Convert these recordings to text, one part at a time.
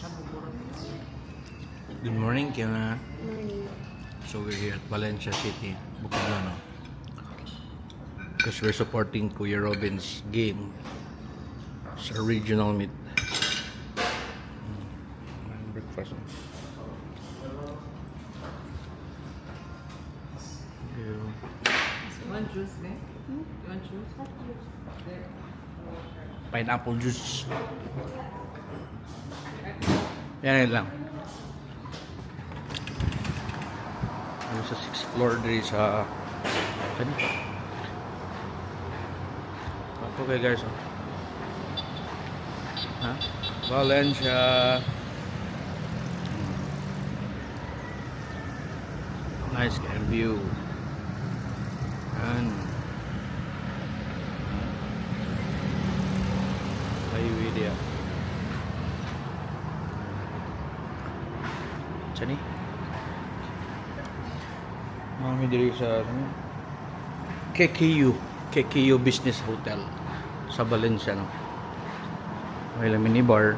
Good morning, Kiana. Morning. So we're here at Valencia City, Bukidnon. Because we're supporting Kuya Robin's game sa regional meet. Breakfast. You want juice, man? You want juice? There. Pineapple juice. Yan lang. Ano sa 6th floor dito sa ano? Ako kayo guys, oh. Ha? Valencia. Nice view. And Ayurveda. Sani? Mami diri sa KKU Business Hotel sa Valencia, no. May lang minibar.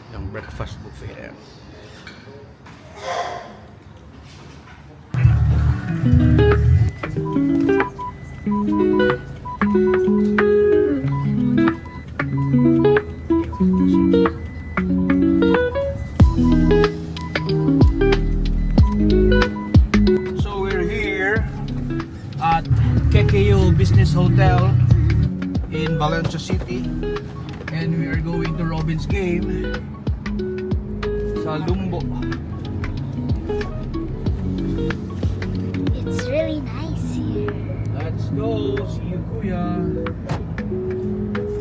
Yung breakfast buffet. Ayan. So we're here at KKU Business Hotel in Valencia City, and we are going to Robin's game sa Lumbo. It's really nice here. Let's go! See you, Kuya!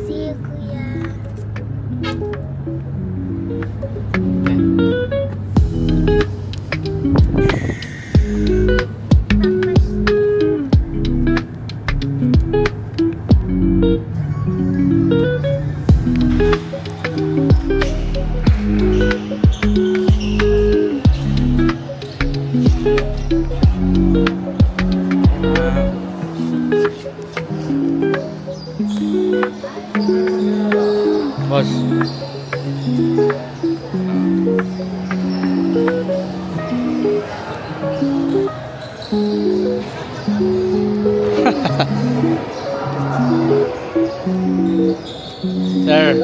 See you, Kuya. Boss. Sir.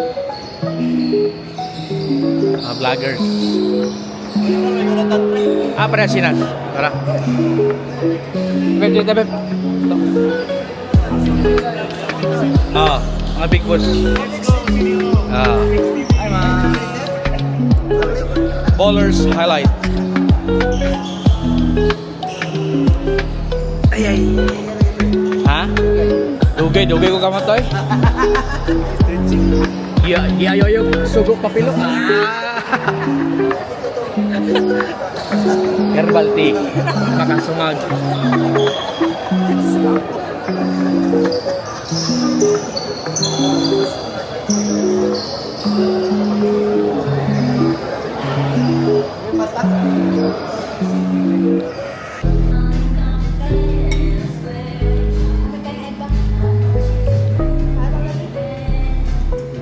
Vloggers. Para sinas. Tara. Pwede tabi. Mga big boss. Ballers highlight. Ay. Ha? Dugay ko kamatoy. Iya yo sugok papilo. Herbal tea. Makasumag.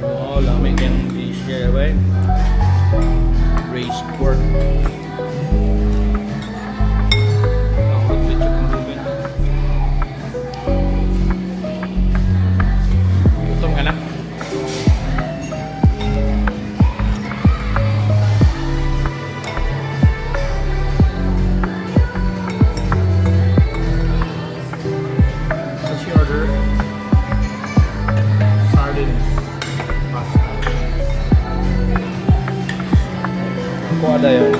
Oh, lamig yung dish niya, ba? Raised pork. Gutom ka na? What's your order? Sardines. Pasta. Ako ada yun.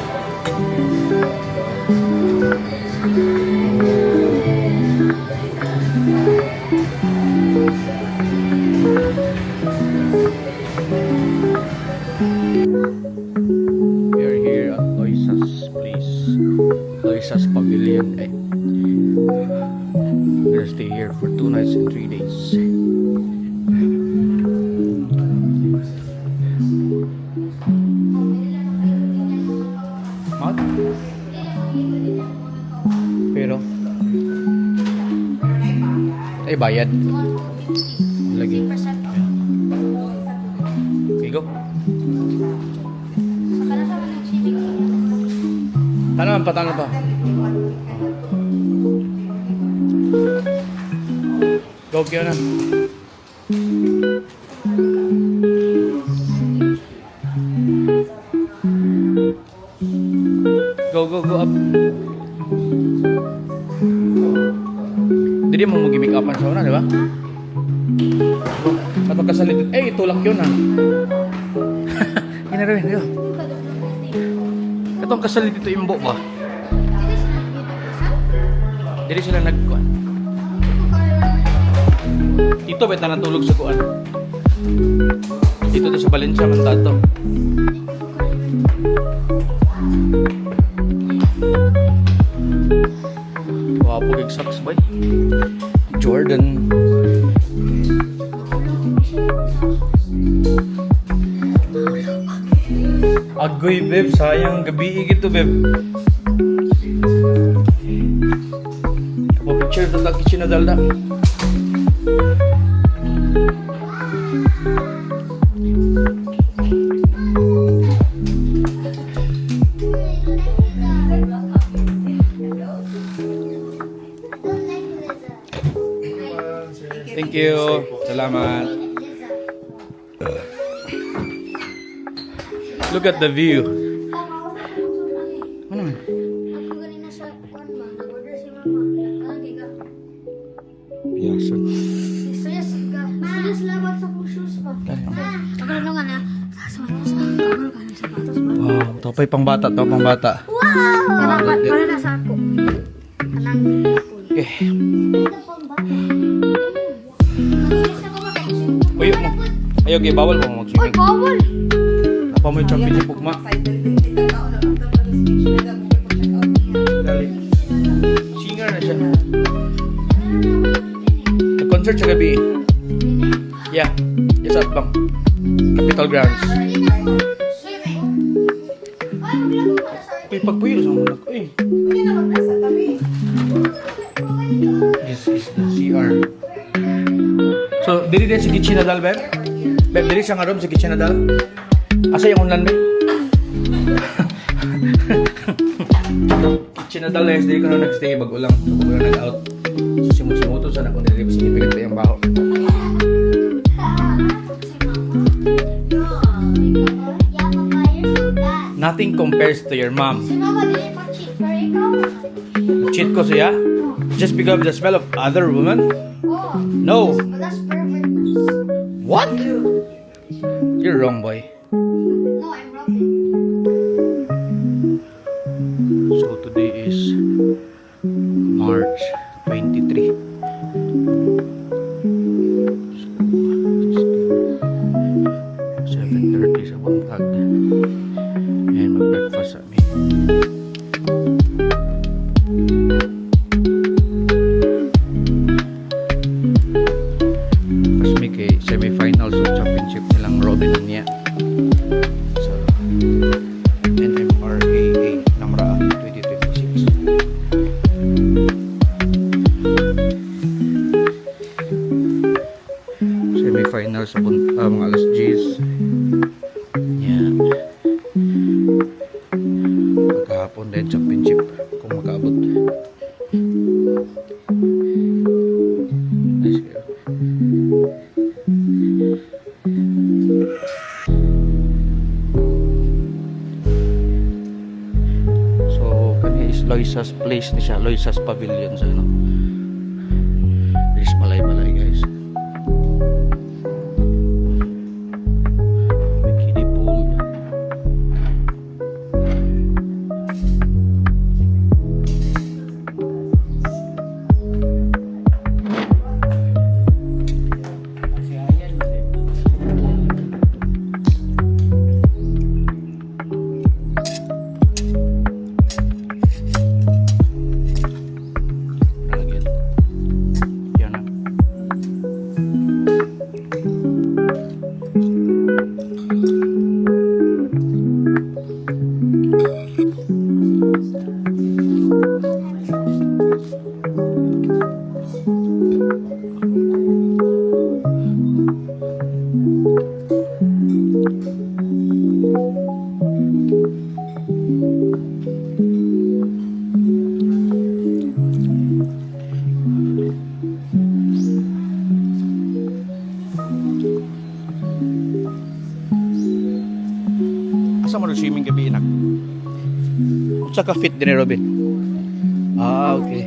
We are here at Loisa's place. Loisa's Pavilion. We're gonna stay here for 2 nights and 3 days. Mat? Pero ay bayad. Lagi. 50% off. go. Para sa mga chili. Tanong pa. Go, kaya na. Go up. Hindi mo mag-make upan sa una, di ba? At magkasalit. Eh, tulak yun ah. Hinarawin, yun. Itong kasalit dito imbo ba? Dili sila nagkuhan. Dito bet na natulog sa kuan. Dito to sa Valencia man tato. Wow, pugig socks boy. Jordan. Agoy beb, sayang gabi gitu beb. Ako picture to taki sinadalda. Thank you. Salamat. Look at the view. Ano man? Ako ganina sa kwan ba? Nag-order si mama. Giga. Biyasan. Serious ka. Serious labat sa kong shoes pa. Ako na nga na. Sasama niya sa kamar ka ng sapatos ba? Wow, to pa'y pang bata, to pang bata. Wow! Para na sa ako. Anang Okay. Mabilis ako makakasing. Uy, mo. Ay, okay, bawal mo Uy, mag-swimming. bawal! Apa mo yung championship pugma? Dali. Singer na siya. Nag-concert sa gabi. Yeah. Yes, at bang. Capital Grounds. Swimming. Ay, maglaro ka na sa Uy, pagpuyo sa mga uy. This is the CR. So, diri din si Kitchen Nadal, Beb? Beb, diri siya nga room si Kitchen Nadal? Asa yung unlan, Beb? Kitchen Nadal, yes, diri ko na nagstay, bago lang. So, bago na nag-out. So, simut-simuto sa nakon diri, sinipigat pa yung baho. Nothing compares to your mom. Si mama dili pa-cheat, pero ikaw? Cheat ko siya? Just because of the smell of other women? Oh. No. That's pervertness. What? You're wrong, boy. No, I'm Robin. So today is March 23. So, 7:30 sa buntag. And mag-breakfast sa amin. Tapos may kay semi-finals of championship nilang Robin niya. So, NMRAA Namra 2026. Semi-finals sa mga alas 10. Yan. Maghapon din championship kung makaabot. Nice girl. So, kani is Loisa's place ni siya, Loisa's Pavilion sa ano. There's malay-malay guys. May kiddie pool. Lalagyan. Yan na. Asa mo swimming gabi inak? Unsa ka fit din ni Robin? Ah, okay.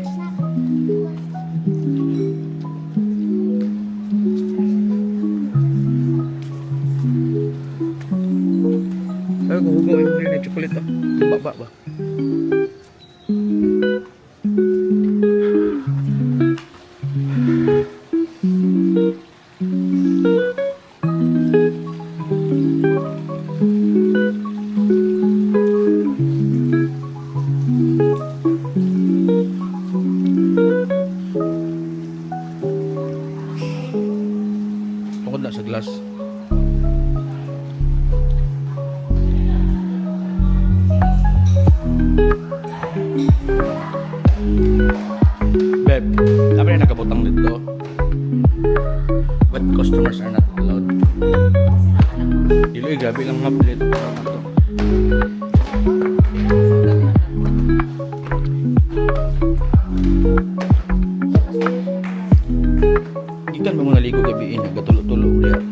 Ay, kuhugaw yung rin na chocolate ah. Baba ba? Tungkol na sa glass. Beb, dapat na nakabutang dito. But customers are not allowed. Dilo, grabe lang nga dito. Ikan ba mo naligo gabi nagatulo-tulo ulit.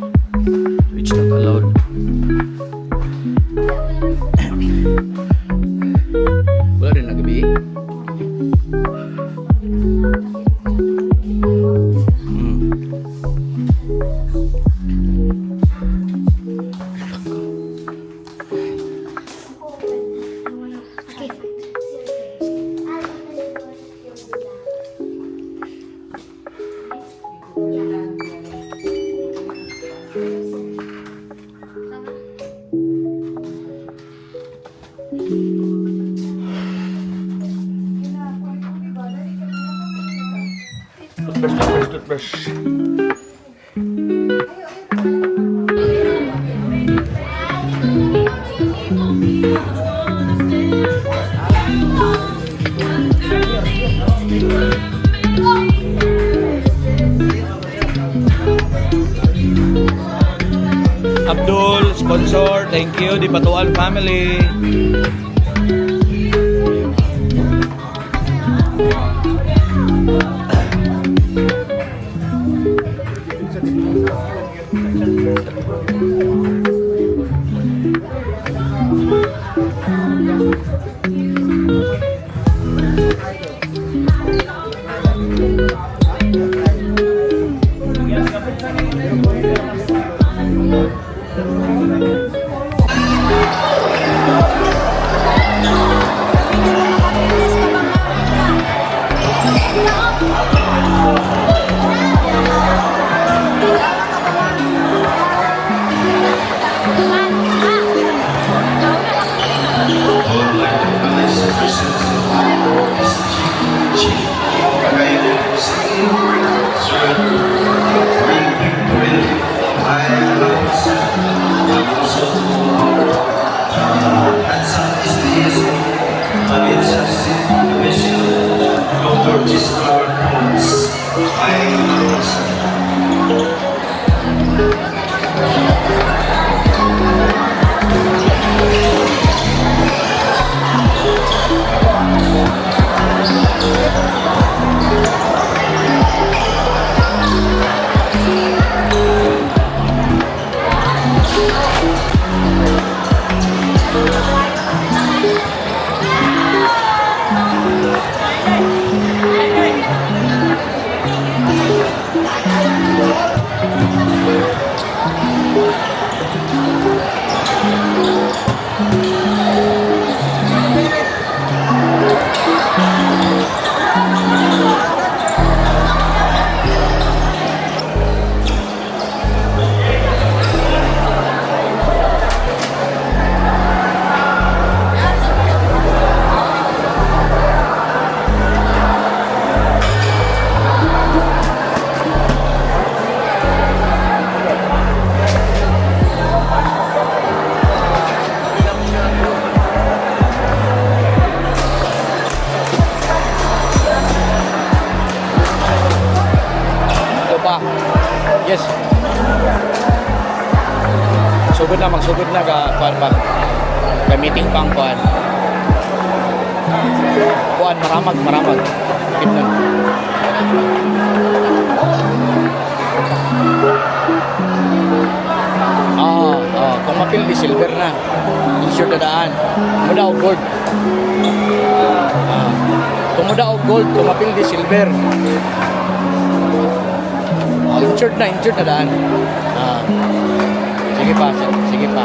It's not allowed. Wala rin na gabi. Toothbrush. Abdul, sponsor, thank you, Di Patuan family. Yes. Magsugod na ka kuan pa. Ka meeting pang kuan. Kuan maramag. Kita. Kung mapil di silver na. t-shirt na daan. Kumuda og gold. Kumuda og gold, kumapil di silver. Injured na daan. Sige pa, sige pa.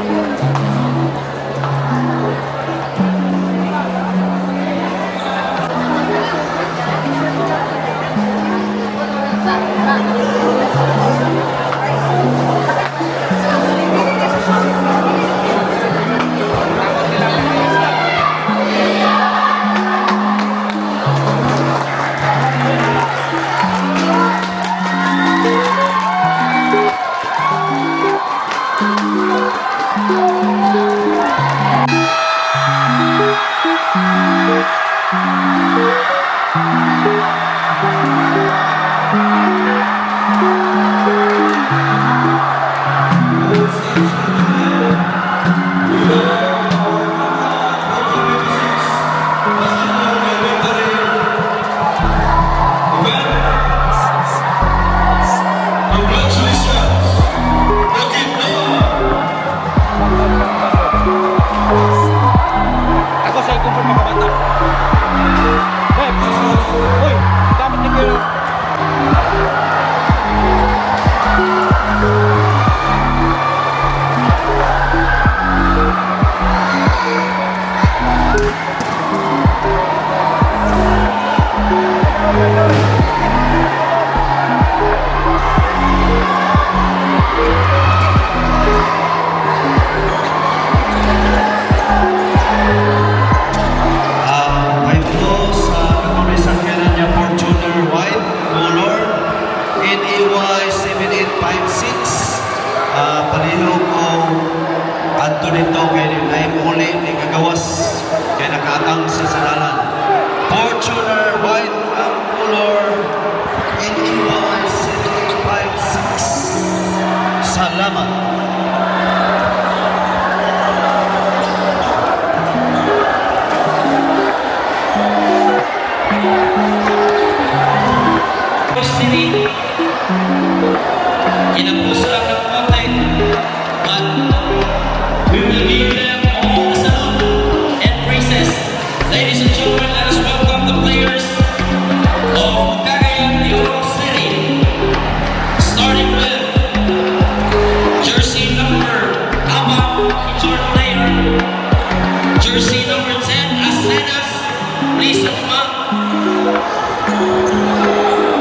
Ako sa ikong pagkakabata. Uy, dapat na kayo. Palihog ko adto dito kay ay muli ni kagawas kay nakaatang sa sanalan. Fortuner white ang color NEY 7856. Salamat. City. Kinapos lang ng konti. But we will give them all the salute and praises. Ladies and gentlemen, let us welcome the players of Cagayan de Oro City. Starting with jersey number Abang, short player. Jersey number 10, Asenas, please come up.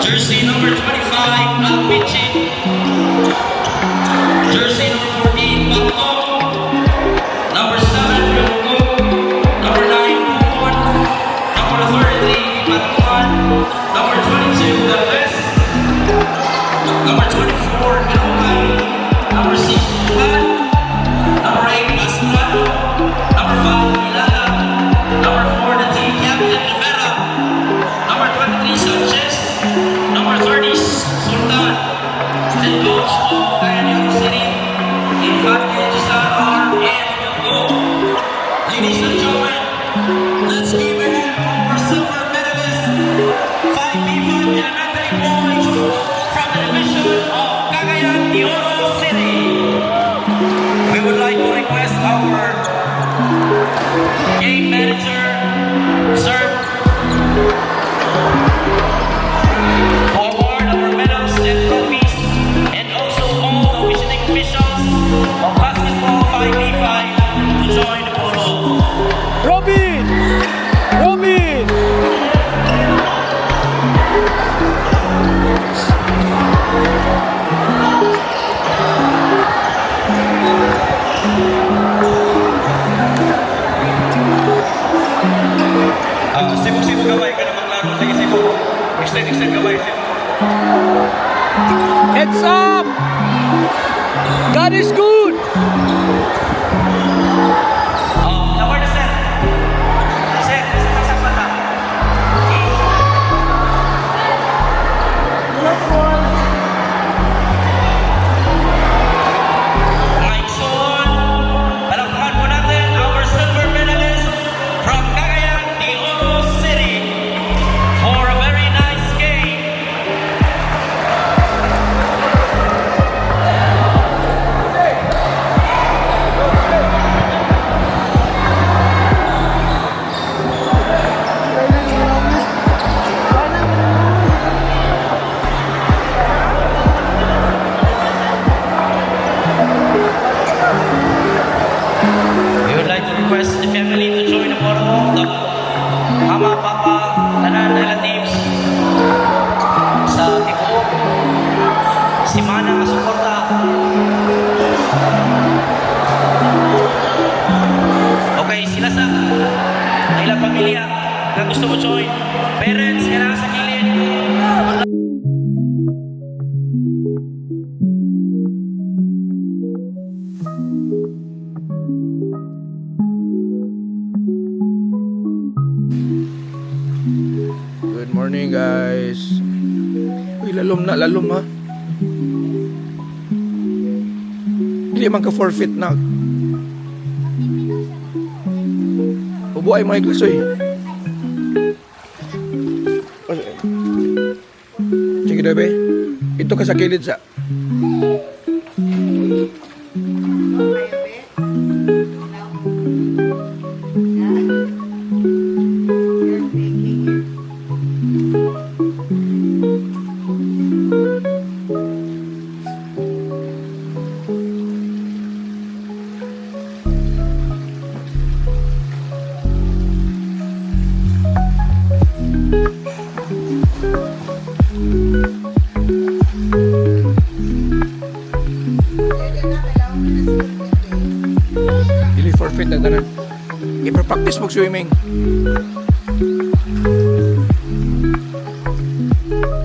Jersey number 25, Alpichi. Jersey number 14, Baklo. Number 7, Yoko. Number 9, Kupon. Number 33, Patuan. Number 22, The West. Number 24, Ilocay. Number 6, Tuhan. Number 8, Pastrano. Number 5, Milala. Number 4, the team captain, Rivera. Number 23, Sanchez. Number 30, Sultan. And coach of Cagayan City, Infante Gisaro and Yoko. Ladies and gentlemen, let's give it up for our silver medalist, 5v5 elementary boys from the division of Cagayan de Oro City. We would like to request our game manager, Sir, to award our medals and trophies, and also all the visiting officials of basketball 5v5 to join the photo. Robin! Robin! Sibuk-sibuk gamay ka na maglaro. Sige, sibuk. Extend gamay. Heads up! God is good! Number the set. Set sa pata. Mike Son. Palakpakan po natin our silver medalist from Cagayan de Oro City for a very nice game. morning guys. Uy, lalom ha. Hindi man ka forfeit na. Ubo ay mga glasoy. Sige daw be. Ito ka sa kilid sa. Dili forfeit na tanan. I-practice mo swimming.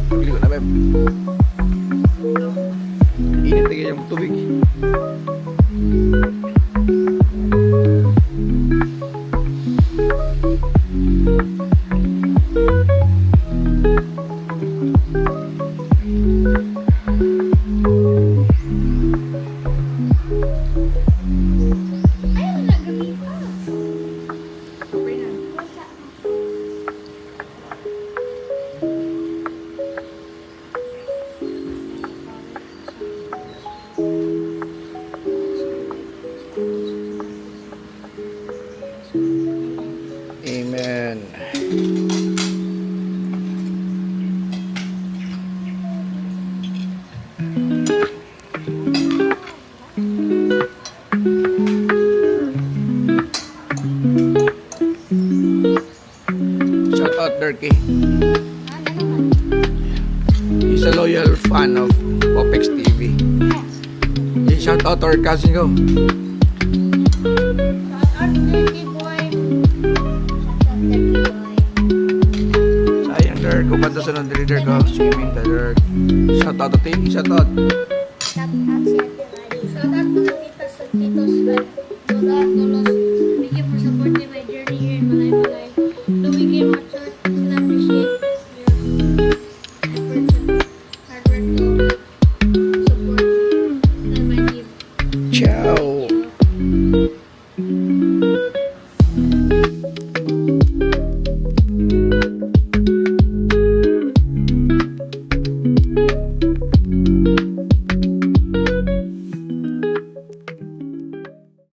Pagligo na beb. Init na yung tubig. Ayaw na gamitan. Amen. Shout out Durkee. He's a loyal fan of Popex TV. Shout out our cousin ko. Dirty boy. Dirty boy. Sayang Dirk, kumanta sa ng Dirk ko. Swimming the Dirk. Shout out to Tim, shout out. Shout out si Ate Mari. Shout out mga titas at titos. Lola at lolos. Thank you for supporting my journey here in Malay. Though we came out short, still appreciate your efforts and hard work to support me and my team. Ciao.